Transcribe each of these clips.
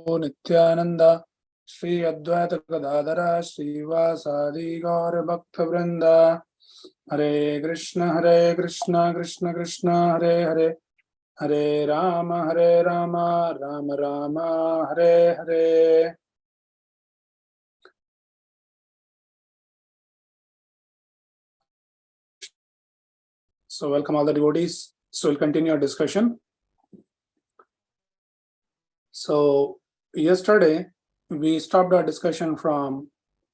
Nityananda Shri Advaita Gadadhara Srivasadi Gaura Bhakta Vrinda Hare Krishna Krishna Krishna Hare Hare Hare Rama Rama Rama Hare Hare. So welcome all the devotees. So we'll continue our discussion. So yesterday we stopped our discussion from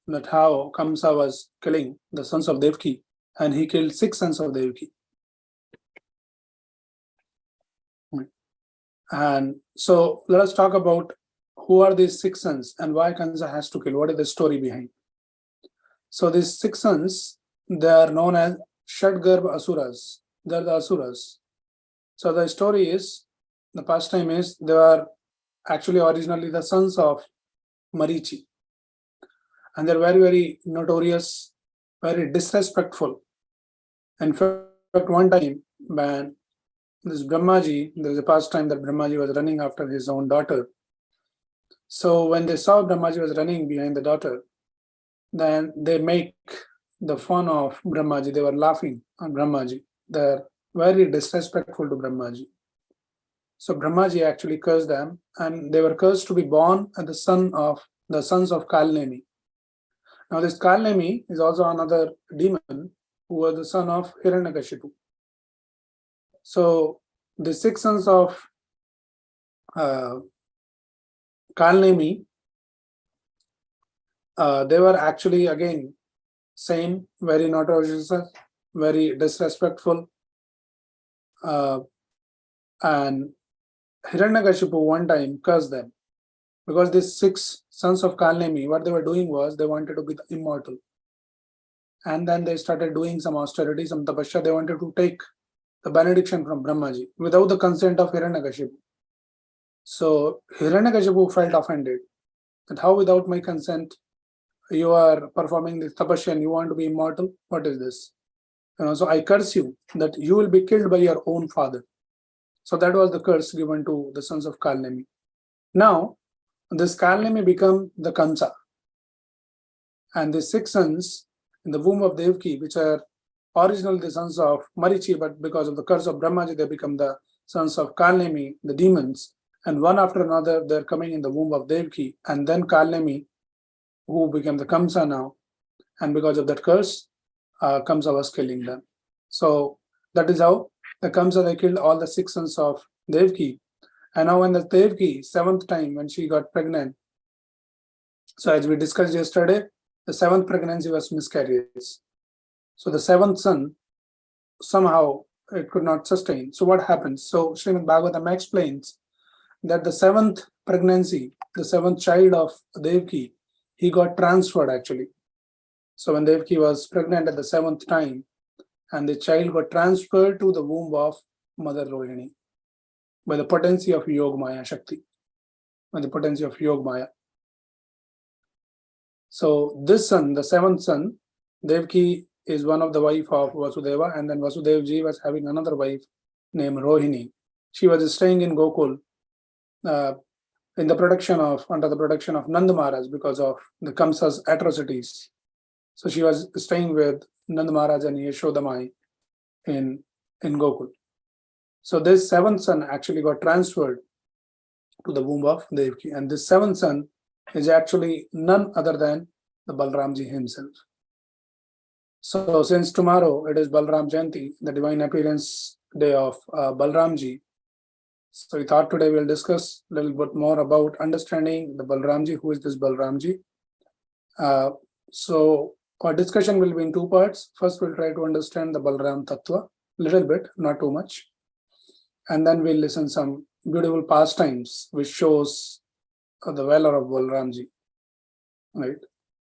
that how Kamsa was killing the sons of Devaki, and he killed 6 sons of Devaki. And so let us talk about who are these 6 sons and why Kamsa has to kill. What is the story behind? So these 6 sons, they are known as Shadgarbha Asuras. They are the Asuras. So the story is, the pastime is, they are actually originally the sons of Marichi. And they're very, very notorious, very disrespectful. In fact, one time when this Brahmaji, there is a pastime that Brahmaji was running after his own daughter. So when they saw Brahmaji was running behind the daughter, then they make the fun of Brahmaji. They were laughing on Brahmaji. They're very disrespectful to Brahmaji. So Brahmaji actually cursed them, and they were cursed to be born as the sons of Kalnemi. Now this Kalnemi is also another demon who was the son of Hiranyakashipu. So the 6 sons of Kalnemi, they were actually again same, very notorious, very disrespectful, and Hiranyakashipu one time cursed them because these 6 sons of Kalnemi, what they were doing was they wanted to be immortal, and then they started doing some austerity, some tapasya. They wanted to take the benediction from Brahmaji without the consent of Hiranyakashipu. So Hiranyakashipu felt offended that how without my consent you are performing this tapasya and you want to be immortal? What is this? So I curse you that you will be killed by your own father. So that was the curse given to the sons of Kalnemi. Now this Kalnemi become the Kamsa, and the 6 sons in the womb of Devaki, which are originally the sons of Marichi, but because of the curse of Brahmaji, they become the sons of Kalnemi, the demons, and one after another they're coming in the womb of Devaki, and then Kalnemi, who became the Kamsa now, and because of that curse, Kamsa was killing them. So that is how the Kamsa, they killed all the 6 sons of Devaki. And now when the Devaki, 7th time when she got pregnant, so as we discussed yesterday, the 7th pregnancy was miscarriage. So the 7th son, somehow it could not sustain. So what happens? So Srimad Bhagavatam explains that the 7th pregnancy, the 7th child of Devaki, he got transferred actually. So when Devaki was pregnant at the 7th time, and the child got transferred to the womb of Mother Rohini by the potency of Yog Maya Shakti, by the potency of Yog Maya. So this son, the 7th son, Devaki, is one of the wife of Vasudeva, and then Vasudevji was having another wife named Rohini. She was staying in Gokul in the protection of, under the protection of Nand Maharaj because of the Kamsa's atrocities. So she was staying with Nand Maharaj and Yashodamai in Gokul. So this 7th son actually got transferred to the womb of Devaki, and this 7th son is actually none other than the Balaramji himself. So since tomorrow it is Balaram Jayanti, the divine appearance day of Balaramji, so we thought today we'll discuss a little bit more about understanding the Balaramji. Who is this Balaramji? So our discussion will be in 2 parts. First, we'll try to understand the Balaram Tattva, little bit, not too much. And then we'll listen some beautiful pastimes which shows the valor of Balaramji. Right?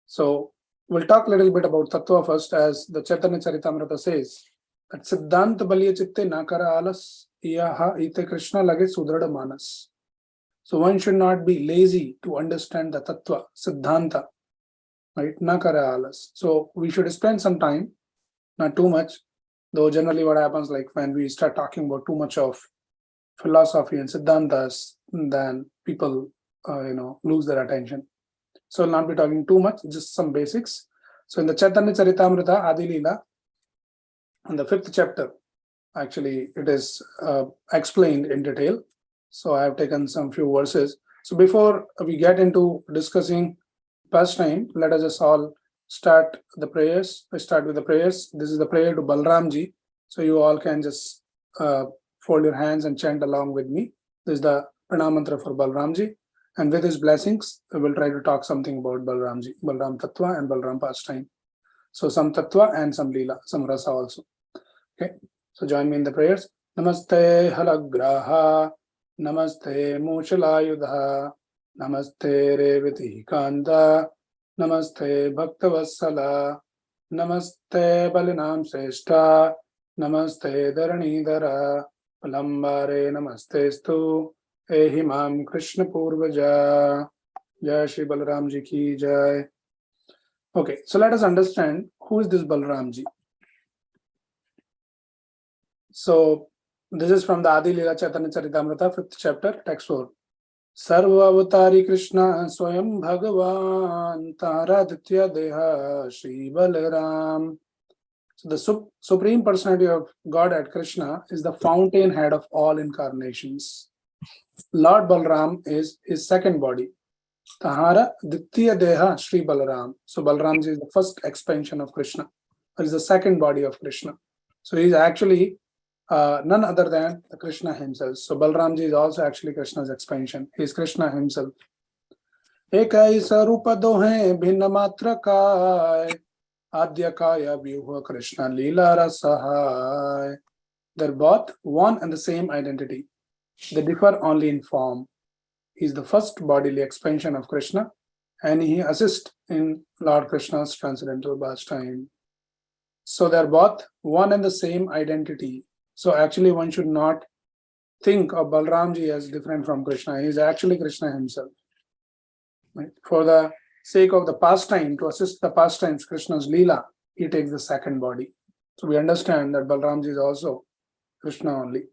So we'll talk a little bit about Tattva first, as the Chaitanya Charitamrita says that Siddhanta Balya Chitte Nakara Alas Iyaha Ite Krishna Lage Sudrada Manas. So one should not be lazy to understand the Tattva, Siddhanta, right? Nakara Alas. So we should spend some time, not too much, though generally what happens, like when we start talking about too much of philosophy and Siddhantas, then people lose their attention. So I'll not be talking too much, just some basics. So in the Chaitanya Charitamrita Adi Leela, in the 5th chapter, actually it is explained in detail. So I have taken some few verses. So before we get into discussing pastime, let us just all start the prayers. I start with the prayers. This is the prayer to Balaramji. So you all can just fold your hands and chant along with me. This is the pranam mantra for Balaramji. And with his blessings, we will try to talk something about Balaramji, Balaram Tattva and Balaram pastime. So some Tattva and some Leela, some Rasa also. Okay, so join me in the prayers. Namaste Halagraha, Namaste Mushalayudha, Namaste Revati Kanda, Namaste Bhaktavassala, Namaste Balinam Seshta, Namaste Dharanidhara, Palambare Namaste Stu, Ehimam Krishna Purvaja, Jai Shri Balaramji ki Jai. Okay, so let us understand who is this Balaramji. So this is from the Adi Leela Chaitanya Charitamrita, 5th chapter, text 4. Sarva Avatari Krishna Swayam Bhagavan Taraditya Deha Shri Balaram. So the Supreme Personality of Godhead Krishna is the fountainhead of all incarnations. Lord Balaram is his second body. Tahara Ditya Deha Shri Balaram. So Balaramji is the first expansion of Krishna. That is the second body of Krishna. So he is actually none other than the Krishna himself. So Balaramji is also actually Krishna's expansion. He is Krishna himself. Ekai sarupa dohe bhinna matra kai adya kaya vyuha Krishna lila rasahai. They're both one and the same identity. They differ only in form. He is the first bodily expansion of Krishna, and he assists in Lord Krishna's transcendental pastime. So they're both one and the same identity. So actually one should not think of Balaramji as different from Krishna. He is actually Krishna himself. Right? For the sake of the pastime, to assist the pastimes, Krishna's Leela, he takes the second body. So we understand that Balaramji is also Krishna only.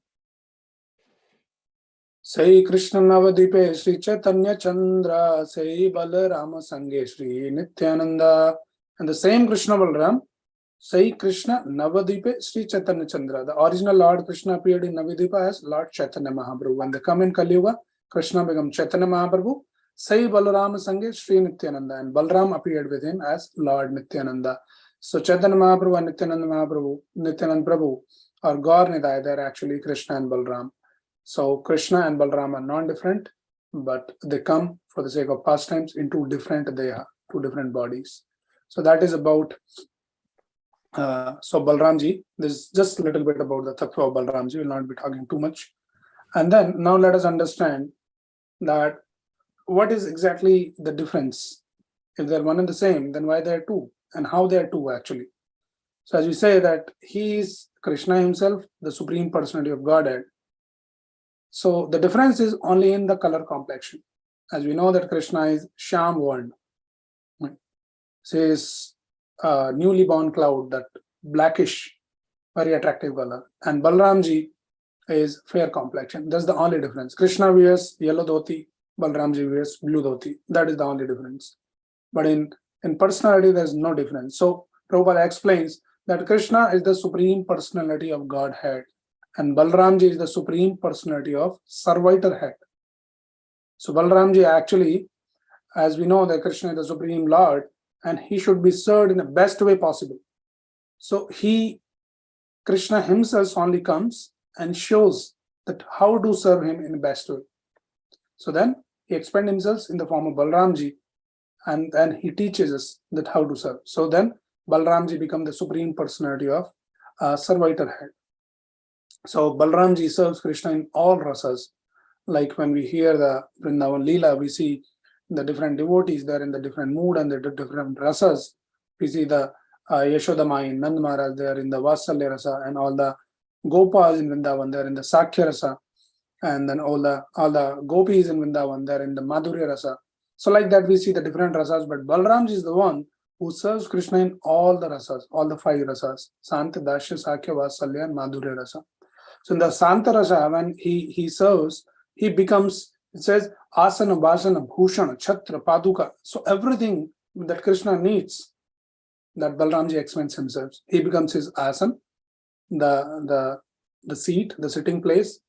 Sai Krishna Navadipe Sri Chaitanya Chandra, Sai Balarama Sange Sri Nityananda. And the same Krishna Balaram, Sai Krishna Navadipe Sri Chaitanya Chandra. The original Lord Krishna appeared in Navadipa as Lord Chaitanya Mahaprabhu. When they come in Kali Yuga, Krishna becomes Chaitanya Mahaprabhu. Sai Balarama Sange Sri Nityananda. And Balaram appeared with him as Lord Nityananda. So Chaitanya Mahaprabhu and Nityananda Prabhu are Gaur Nidai. They are actually Krishna and Balaram. So Krishna and Balaram are non-different, but they come for the sake of pastimes in two different bodies. So that is about so Balaramji. This is just a little bit about the Tattva of Balaramji. We will not be talking too much. And then now let us understand that what is exactly the difference. If they're one and the same, then why they are two, and how they are two actually. So as we say that he is Krishna himself, the Supreme Personality of Godhead. So the difference is only in the color complexion. As we know that Krishna is Sham Varn. Says newly born cloud, that blackish, very attractive color. And Balaramji is fair complexion. That's the only difference. Krishna wears yellow dhoti, Balaramji wears blue dhoti. That is the only difference. But in personality, there's no difference. So Prabhupada explains that Krishna is the Supreme Personality of Godhead. And Balaramji is the Supreme Personality of Servitor Head. So Balaramji actually, as we know that Krishna is the Supreme Lord, and he should be served in the best way possible. So Krishna himself only comes and shows that how to serve him in the best way. So then he expands himself in the form of Balaramji, and then he teaches us that how to serve. So then Balaramji becomes the Supreme Personality of Servitor Head. So Balaramji serves Krishna in all rasas. Like when we hear the Vrindavan Leela, we see the different devotees there in the different mood and the different rasas. We see the Yashodamai, Nand Maharaj there in the Vatsalya rasa, and all the Gopas in Vrindavan there in the Sakya rasa, and then all the Gopis in Vrindavan there in the Madhurya rasa. So like that we see the different rasas, but Balaramji is the one who serves Krishna in all the rasas, all the 5 rasas, Santa, Dasya, Sakya, Vatsalya, and Madhurya rasa. So in the Santa rasa, when he serves, he becomes It says asana, vasana, bhushana, chhatra, paduka. So everything that Krishna needs, that Balaramji explains himself. He becomes his asan, the seat, the sitting place.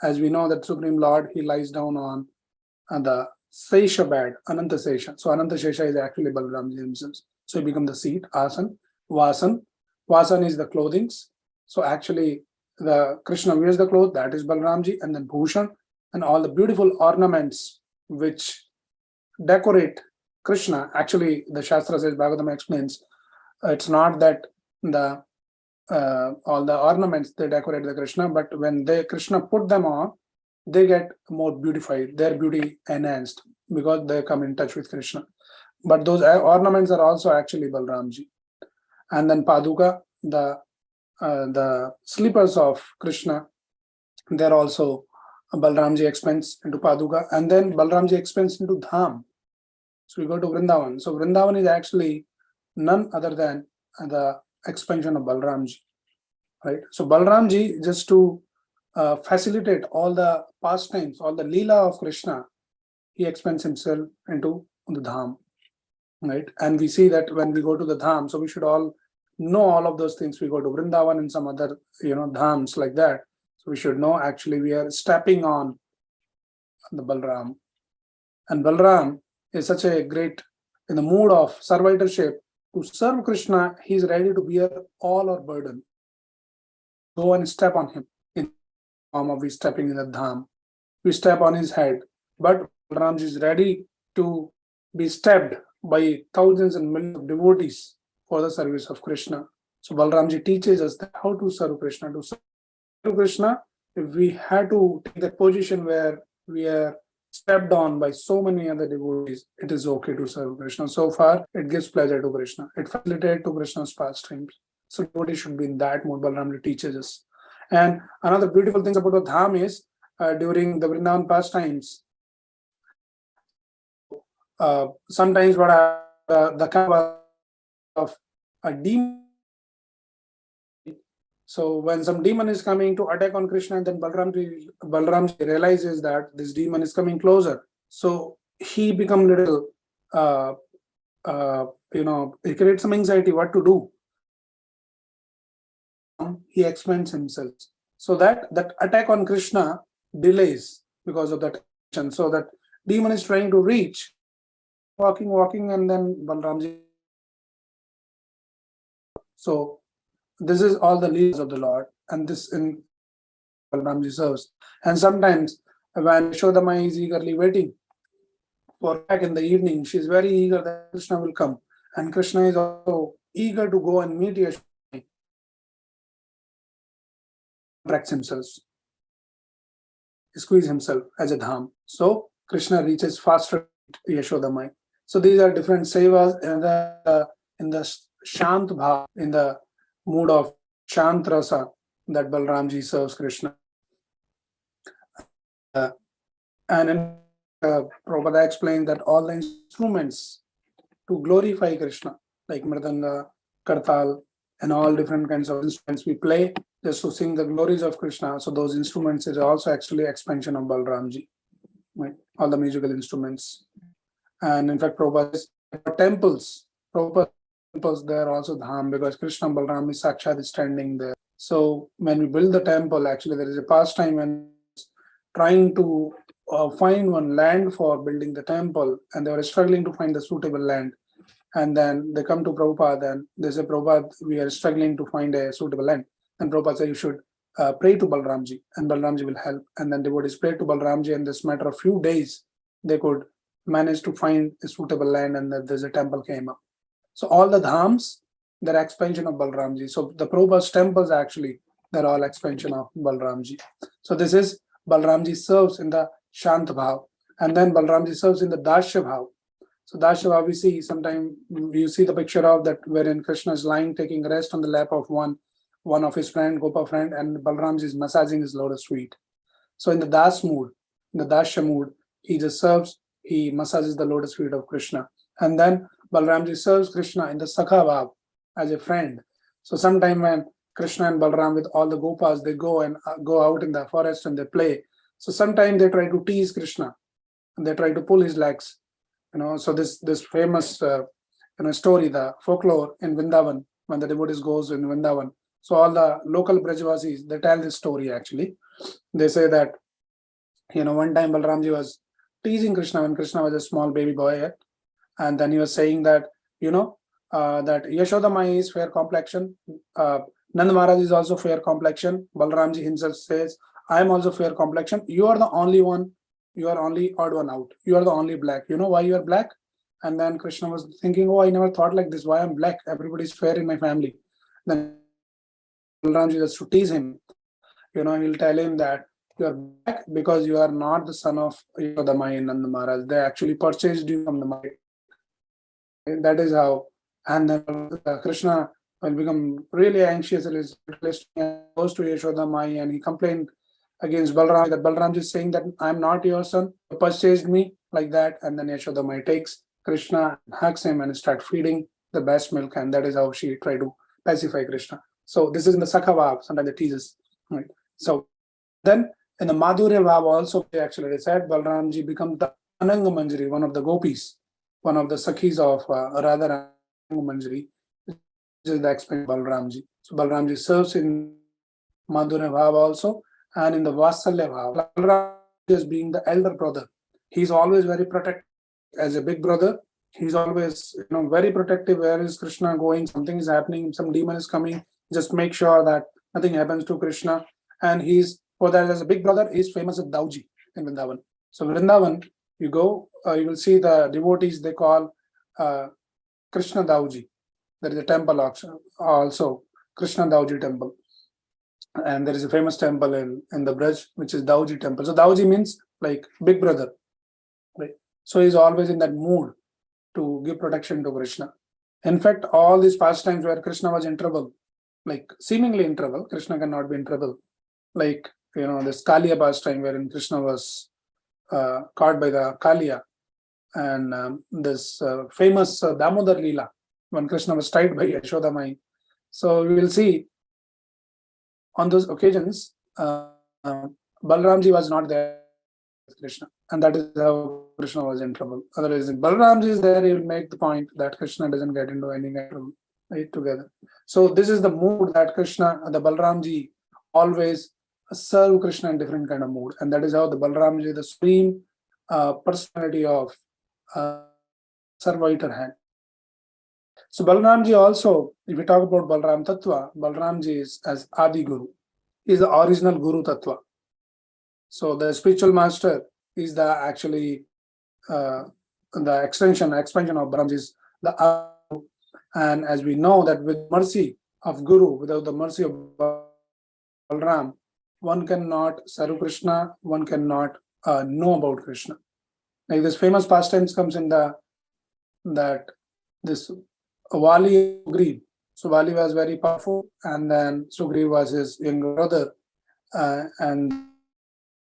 As we know that Supreme Lord, he lies down on the Sesha bed, Ananta Sesha. So Ananta Sesha is actually Balaramji himself. So he becomes the seat, asan, vasan. Vasan is the clothings. So actually the Krishna wears the clothes, that is Balaramji, and then bhushan, and all the beautiful ornaments which decorate Krishna. Actually, the Shastra says, Bhagavatam explains, it's not that the all the ornaments they decorate the Krishna, but when Krishna put them on, they get more beautified, their beauty enhanced because they come in touch with Krishna. But those ornaments are also actually Balaramji. And then Paduka, the slippers of Krishna, they're also Balaramji expense into Paduka, and then Balaramji expense into Dham. So we go to Vrindavan. So Vrindavan is actually none other than the expansion of Balaramji, right? So Balaramji, just to facilitate all the pastimes, all the Leela of Krishna, he expands himself into the Dham, right? And we see that when we go to the Dham, so we should all know all of those things. We go to Vrindavan and some other, Dhams like that. So we should know actually we are stepping on the Balaram. And Balaram is such a great, in the mood of servitorship, to serve Krishna, he is ready to bear all our burden. Go and step on him in the form of we stepping in the Dham. We step on his head. But Balaram is ready to be stepped by thousands and millions of devotees for the service of Krishna. So Balaramji teaches us that how to serve Krishna. To serve Krishna, if we had to take that position where we are stepped on by so many other devotees, it is okay to serve Krishna. So far, it gives pleasure to Krishna. It facilitates to Krishna's pastimes. So devotees should be in that mode, Balaramji teaches us. And another beautiful thing about the Dham is, during the Vrindavan pastimes, sometimes what the kind of a demon. So when some demon is coming to attack on Krishna, then Balaram realizes that this demon is coming closer. So he becomes little, he creates some anxiety what to do. He expands himself. So that attack on Krishna delays because of that action. So that demon is trying to reach, walking, and then Balaramji. So this is all the leaders of the Lord, and this in Balaramji serves. And sometimes when Yashodama is eagerly waiting for back in the evening, she is very eager that Krishna will come. And Krishna is also eager to go and meet Yashodama. Contracts himself, he squeezes himself as a dham. So Krishna reaches faster to Yashodama. So these are different sevas in the Shant Bhav, in the mood of Shant Rasa that Balaramji serves Krishna. And in Prabhupada explained that all the instruments to glorify Krishna, like Mridanga, Kartal, and all different kinds of instruments we play just to sing the glories of Krishna. So those instruments is also actually expansion of Balaramji, right? All the musical instruments. And in fact, Prabhupada temples, they are also dham because Krishna Balaram is Sakshat standing there. So when we build the temple, actually there is a pastime when trying to find one land for building the temple, and they were struggling to find the suitable land. And then they come to Prabhupada and they say, Prabhupada, we are struggling to find a suitable land. And Prabhupada said, you should pray to Balaramji and Balaramji will help. And then devotees prayed to Balaramji, and this matter of few days, they could manage to find a suitable land, and that there's a temple came up. So all the dhams, they're expansion of Balaramji. So the Prabhupada's temples actually, they're all expansion of Balaramji. So this is Balaramji serves in the Shant Bhav, and then Balaramji serves in the Dasya Bhav. So Dasya Bhav, we see sometime you see the picture of that wherein Krishna is lying taking rest on the lap of one of his friend, Gopa friend, and Balaramji is massaging his lotus feet. So in the Das mood, in the Dasya mood, he just serves, he massages the lotus feet of Krishna. And then Balaramji serves Krishna in the Sakha Bhav as a friend. So sometime when Krishna and Balaram with all the Gopas, they go out in the forest and they play. So sometimes they try to tease Krishna. they try to pull his legs. So this famous story, the folklore in Vrindavan, when the devotees goes in Vrindavan. So all the local Brajvasis, they tell this story actually. They say that, one time Balaramji was teasing Krishna when Krishna was a small baby boy yet. And then he was saying that, that Yashoda Mai is fair complexion. Nand Maharaj is also fair complexion. Balaramji himself says, I am also fair complexion. You are the only one. You are only odd one out. You are the only black. You know why you are black? And then Krishna was thinking, oh, I never thought like this. Why I'm black? Everybody's fair in my family. Then Balaramji just to tease him. He'll tell him that you are black because you are not the son of Yashoda Mai and Nand Maharaj. They actually purchased you from the market. That is how. And then Krishna will become really anxious and goes to Yashoda Mai and he complained against Balaram, that Balaram is saying that I'm not your son, you purchased me like that. And then Yashoda Mai takes Krishna, hugs him and start feeding the best milk, and that is how she tried to pacify Krishna. So this is in the Sakha Vav, sometimes the teases. Right. So then in the Madhurya Vav also actually they said Balaramji becomes the Ananga Manjari, one of the gopis, one of the Sakhis of Radha Manjari, which is the explained Balaramji. So Balaramji serves in Madhurya Bhav also, and in the Vatsalya Bhav. Balaramji is being the elder brother. He's always very protective as a big brother. He's always very protective. Where is Krishna going? Something is happening. Some demon is coming. Just make sure that nothing happens to Krishna. And he's, for that, as a big brother, he's famous at Dauji in Vrindavan. So Vrindavan, you go, you will see the devotees, they call Krishna Dauji. There is a temple also, Krishna Dauji temple. And there is a famous temple in the Braj, which is Dauji temple. So Dauji means like big brother. Right? So he's always in that mood to give protection to Krishna. In fact, all these pastimes where Krishna was in trouble, like seemingly in trouble, Krishna cannot be in trouble. Like, this Kaliya pastime wherein Krishna was caught by the Kaliya, and this famous Damodar Leela, when Krishna was tied by Yashoda Mai. So we will see on those occasions, Balaramji was not there with Krishna, and that is how Krishna was in trouble. Otherwise, if Balaramji is there, he will make the point that Krishna doesn't get into any kind of trouble, right, together. So this is the mood that Krishna, the Balaramji, always serve Krishna in different kind of mood, and that is how the Balaramji, the supreme personality of Sarvaiter hand. So Balaramji also, if we talk about Balaram Tattva, Balaramji is as Adi Guru. He is the original Guru Tattva. So the spiritual master is the actually the expansion of Balaramji is the Adi. And as we know that with mercy of Guru, without the mercy of Balaram, one cannot serve Krishna, one cannot know about Krishna. Like this famous pastimes comes in this Vali Sugriv. So Vali was very powerful, and then Sugriv was his younger brother, and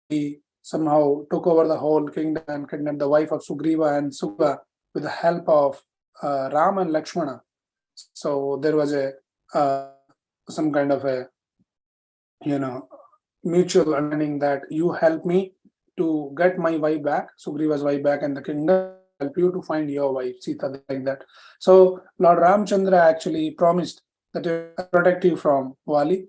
he somehow took over the whole kingdom and kidnapped the wife of Sugriva and Sugriva with the help of Ram and Lakshmana. So there was some kind of a mutual understanding that you help me to get my wife back, Sugriva's wife back, and the kingdom help you to find your wife, Sita, like that. So Lord Ramchandra actually promised that he will protect you from Vali.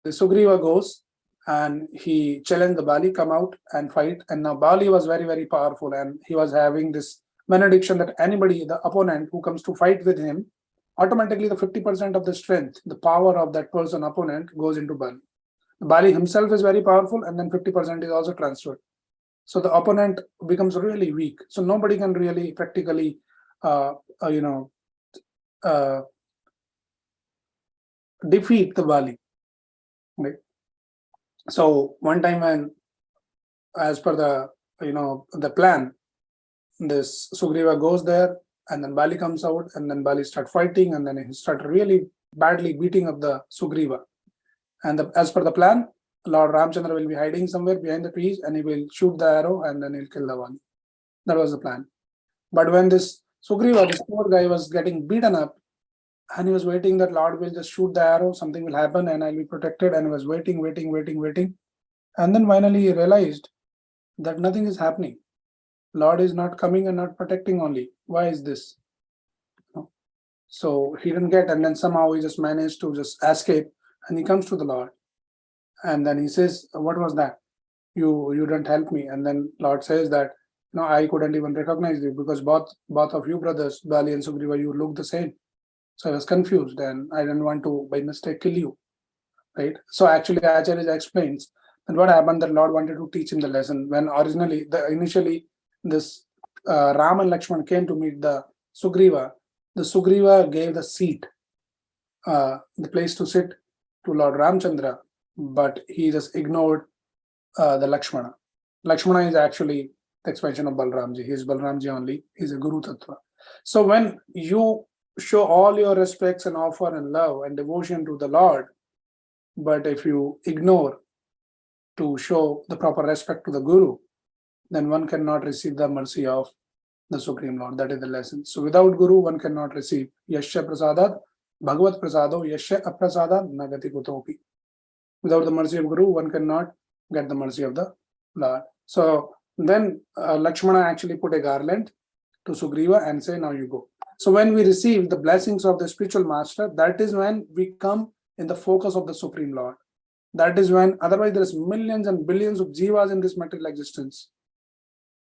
The Sugriva goes and he challenged the Bali, come out and fight. And now Bali was very, very powerful, and he was having this benediction that anybody, the opponent who comes to fight with him, automatically the 50% of the strength, the power of that person, opponent, goes into Bali. Bali himself is very powerful, and then 50% is also transferred. So the opponent becomes really weak. So nobody can really practically, defeat the Bali. Right? So one time when, as per the plan, this Sugriva goes there, and then Bali comes out, and then Bali start fighting, and then he start really badly beating up the Sugriva. And as per the plan, Lord Ramchandra will be hiding somewhere behind the trees, and he will shoot the arrow, and then he'll kill the Vali. That was the plan. But when this Sugriva, this poor guy, was getting beaten up, and he was waiting that Lord will just shoot the arrow, something will happen, and I'll be protected, and he was waiting. And then finally he realized that nothing is happening. Lord is not coming and not protecting only. Why is this? So he didn't get, and then somehow he just managed to just escape, and he comes to the Lord. And then he says, what was that? You didn't help me. And then Lord says that, no, I couldn't even recognize you because both of you brothers, Bali and Sugriva, you look the same. So I was confused and I didn't want to by mistake kill you. Right? So actually Acharya explains that what happened, that Lord wanted to teach him the lesson when initially this Ram and Lakshman came to meet the Sugriva. The Sugriva gave the seat, the place to sit to Lord Ramchandra, but he just ignored the Lakshmana. Lakshmana is actually the expansion of Balaramji. He is Balaramji only. He is a Guru Tattva. So when you show all your respects and offer and love and devotion to the Lord, but if you ignore to show the proper respect to the Guru, then one cannot receive the mercy of the Supreme Lord. That is the lesson. So without Guru, one cannot receive Yasya Prasadat, Bhagavat Prasado, Yasya Aprasadat, Nagati Kutopi. Without the mercy of Guru, one cannot get the mercy of the Lord. So then Lakshmana actually put a garland to Sugriva and say, now you go. So when we receive the blessings of the spiritual master, that is when we come in the focus of the Supreme Lord. That is when, otherwise there's millions and billions of jivas in this material existence.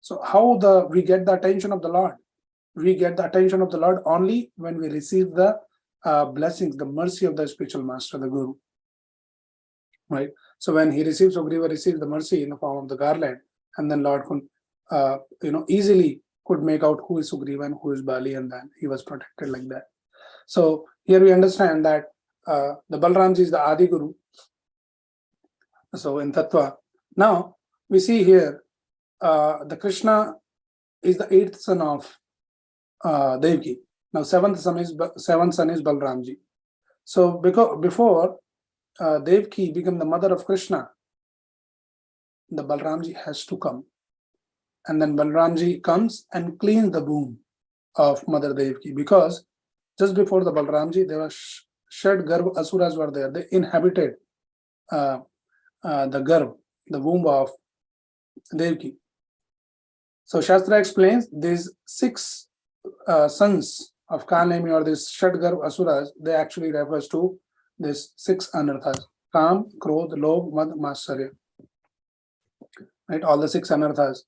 So how we get the attention of the Lord? We get the attention of the Lord only when we receive the blessings, the mercy of the spiritual master, the Guru. Right? So when he receives, Sugriva receives the mercy in the form of the garland, and then Lord could, easily could make out who is Sugriva and who is Bali, and then he was protected like that. So here we understand that the Balaramji is the Adi Guru. So in Tattva, now we see here the Krishna is the 8th son of Devaki. Now seventh son is Balaramji. So before Devaki became the mother of Krishna, the Balaramji has to come. And then Balaramji comes and cleans the womb of Mother Devaki, because just before the Balaramji, there was Shad Garb Asuras were there. They inhabited the Garb, the womb of Devaki. So Shastra explains these 6 sons of Kalnemi, or this Shad Garb Asuras, they actually refers to this 6 anarthas: Kam, Krodh, Lobh, Mad, Matsarya. Right, all the 6 anarthas.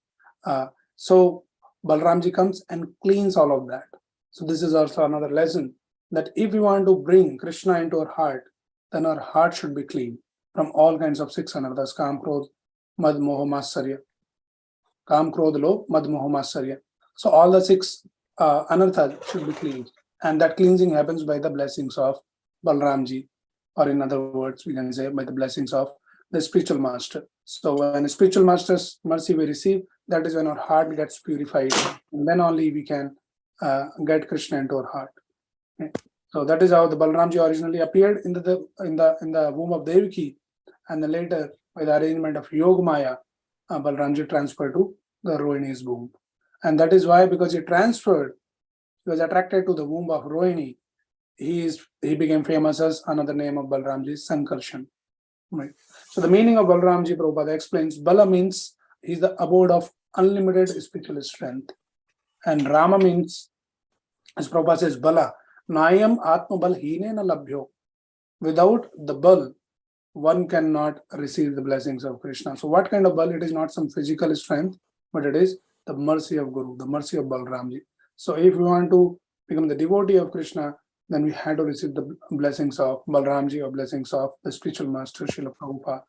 So Balaramji comes and cleans all of that. So this is also another lesson, that if we want to bring Krishna into our heart, then our heart should be clean from all kinds of 6 anarthas: Kam, Krodh, Mad, Moha, Matsarya. Kam, Krodh, Lobh, Mad, Moha, Matsarya. So all the 6 anarthas should be cleaned, and that cleansing happens by the blessings of Balaramji, or in other words, we can say by the blessings of the spiritual master. So when a spiritual master's mercy we receive, that is when our heart gets purified, and then only we can get Krishna into our heart. Okay. So that is how the Balaramji originally appeared in the womb of Devaki, and then later by the arrangement of Yogamaya, Balaramji transferred to the Rohini's womb. And that is why, because he transferred, he was attracted to the womb of Rohini, he became famous as another name of Balaramji, Sankarshan. Right. So the meaning of Balaramji, Prabhupada explains, Bala means he's the abode of unlimited spiritual strength. And Rama means, as Prabhupada says, Bala, Nayam Atma Bal Hine na Labhyo. Without the Bal, one cannot receive the blessings of Krishna. So what kind of Bal? It is not some physical strength, but it is the mercy of Guru, the mercy of Balaramji. So if we want to become the devotee of Krishna, then we had to receive the blessings of Balaramji, or blessings of the spiritual master, Srila Prabhupada.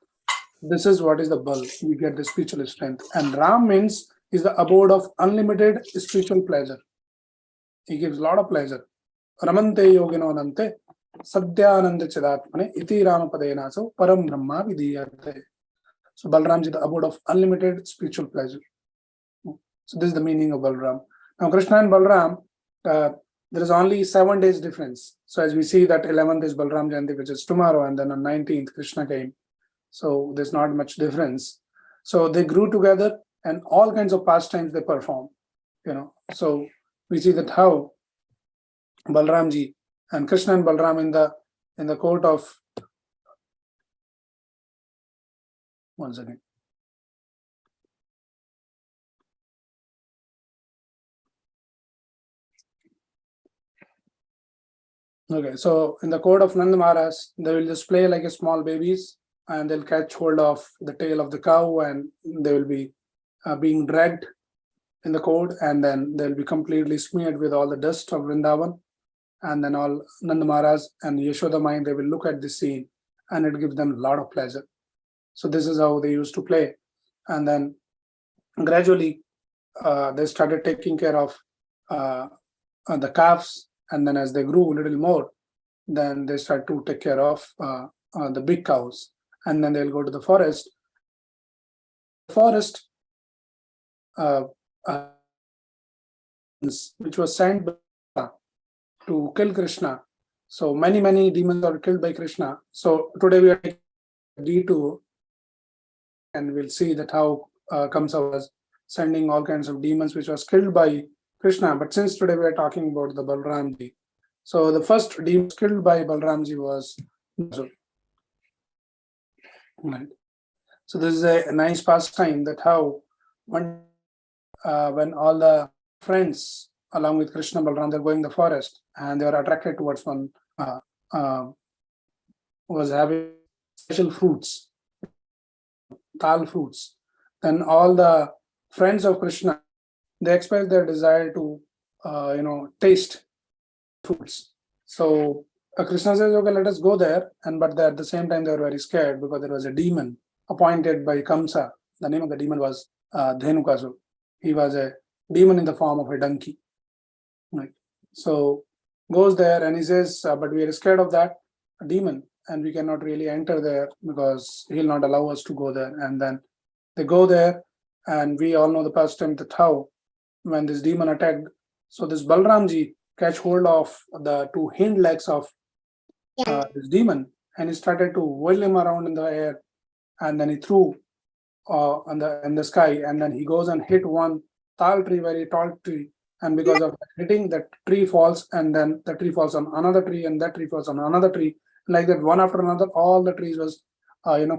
This is what is the Bal. We get the spiritual strength. And Ram means is the abode of unlimited spiritual pleasure. He gives a lot of pleasure. Ramante yogino nante sadhyananda chidatmane iti ramapadena so param brahma vidiyate. So Balaramji, the abode of unlimited spiritual pleasure. So this is the meaning of Balaram. Now Krishna and Balaram, there is only 7 days difference. So as we see that 11th is Balaram Jayanti, which is tomorrow, and then on 19th Krishna came. So there's not much difference. So they grew together, and all kinds of pastimes they perform. So we see that how Balaramji and Krishna and Balaram in the court of, once again. Okay, so in the court of Nand Maharaj, they will just play like a small babies, and they'll catch hold of the tail of the cow, and they will be being dragged in the court, and then they'll be completely smeared with all the dust of Vrindavan. And then all Nand Maharaj and Yashoda Mai, they will look at this scene, and it gives them a lot of pleasure. So this is how they used to play. And then gradually they started taking care of the calves, and then as they grew a little more, then they start to take care of the big cows, and then they'll go to the forest. Forest, uh, uh, which was sent to kill Krishna. So many demons are killed by Krishna. So today we are taking a detour, and we'll see that how Kamsa was sending all kinds of demons which was killed by Krishna. But since today we are talking about the Balaramji, so the first demon killed by Balaramji was Arjun. Right. So this is a nice pastime that how when all the friends along with Krishna Balaram, they're going to the forest, and they are attracted towards one was having special fruits, tal fruits. Then all the friends of Krishna, they express their desire to taste fruits. So Krishna says, okay, let us go there. And but at the same time, they were very scared because there was a demon appointed by Kamsa. The name of the demon was Dhenukasur. He was a demon in the form of a donkey. Right. So goes there and he says, but we are scared of that demon, and we cannot really enter there because he'll not allow us to go there. And then they go there, and we all know the pastime that how when this demon attacked, so this Balramji catch hold of the two hind legs of this demon, and he started to whirl him around in the air, and then he threw in the sky, and then he goes and hit one tal tree, very tall tree, and because of hitting, that tree falls, and then the tree falls on another tree, and that tree falls on another tree, like that, one after another, all the trees was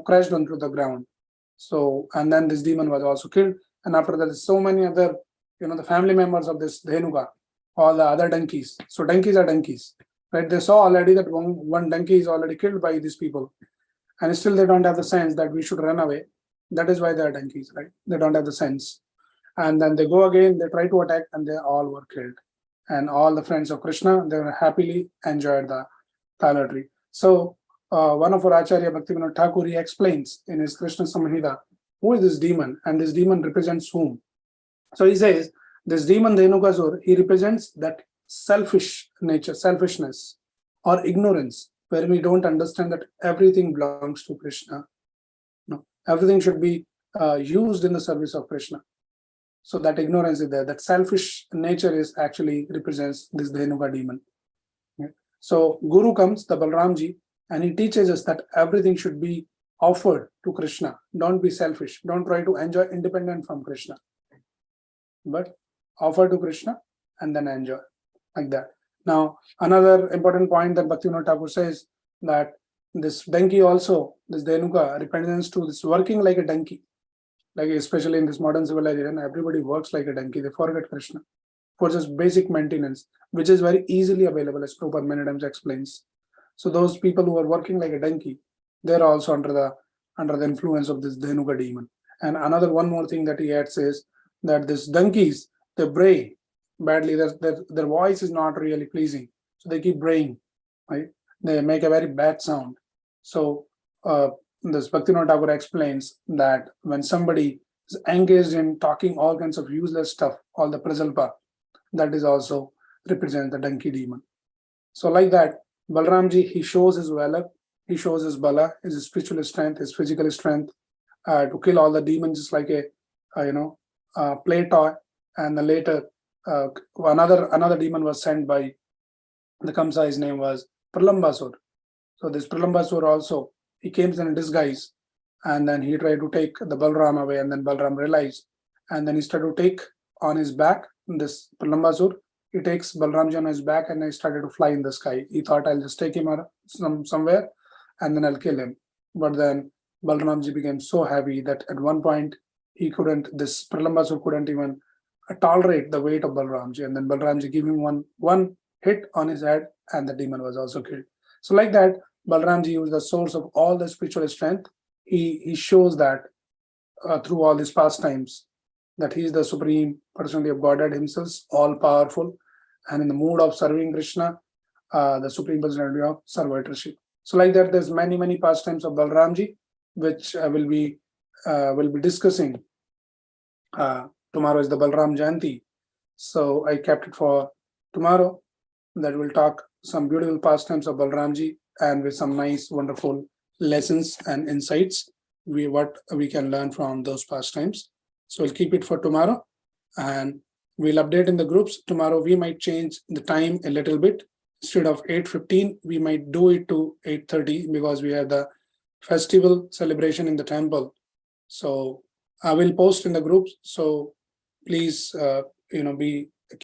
crashed onto the ground. So, and then this demon was also killed, and after that, so many other the family members of this Dhenuka, all the other donkeys. So donkeys are donkeys, right? They saw already that one donkey is already killed by these people, and still they don't have the sense that we should run away. That is why they are donkeys, right? They don't have the sense. And then they go again, they try to attack, and they all were killed. And all the friends of Krishna, they were happily enjoyed the palatry. So one of our Acharya Bhaktivinoda Thakur, he explains in his Krishna Samhita, who is this demon, and this demon represents whom. So he says, this demon Dhenukasur, he represents that selfish nature, selfishness or ignorance, where we don't understand that everything belongs to Krishna. No, everything should be used in the service of Krishna. So that ignorance is there. That selfish nature is actually represents this Dhenuka demon. Okay. So Guru comes, the Balramji, and he teaches us that everything should be offered to Krishna. Don't be selfish. Don't try to enjoy independent from Krishna, but offer to Krishna and then enjoy, like that. Now, another important point that Bhaktivinoda Thakur says, that this donkey also, this Dhenuka, represents to this working like a donkey. Like especially in this modern civilization, everybody works like a donkey. They forget Krishna for just basic maintenance, which is very easily available, as Prabhupada many times explains. So those people who are working like a donkey, they're also under the influence of this Dhenuka demon. And another one more thing that he adds is that these donkeys, they bray badly. Their voice is not really pleasing, so they keep braying, right? They make a very bad sound. So this Bhaktivinoda Thakur explains that when somebody is engaged in talking all kinds of useless stuff, all the prajalpa, that is also represents the donkey demon. So like that, Balramji, he shows his valor, he shows his bala, his spiritual strength, his physical strength, to kill all the demons, just like a play toy. And then later, another demon was sent by the Kamsa. His name was Pralambasur. So this Pralambasur also, he came in a disguise, and then he tried to take the Balaram away, and then Balaram realized, and then he started to take on his back this Pralambasur. He takes Balaramji on his back, and he started to fly in the sky. He thought, I'll just take him somewhere, and then I'll kill him. But then Balaramji became so heavy that at one point this Pralambasur couldn't even tolerate the weight of Balaramji, and then Balaramji gave him one hit on his head, and the demon was also killed. So like that, Balaramji used the source of all the spiritual strength. He shows that through all these pastimes, that he is the supreme personality of Godhead himself, all powerful, and in the mood of serving Krishna, the supreme personality of servitorship. So like that, there's many pastimes of Balaramji, which will be discussing. Tomorrow is the Balaram Jayanti, so I kept it for tomorrow. That will talk some beautiful pastimes of Balaramji and with some nice, wonderful lessons and insights. What we can learn from those pastimes. So we'll keep it for tomorrow, and we'll update in the groups. Tomorrow we might change the time a little bit. Instead of 8:15, we might do it to 8:30 because we have the festival celebration in the temple. So I will post in the groups. So please, be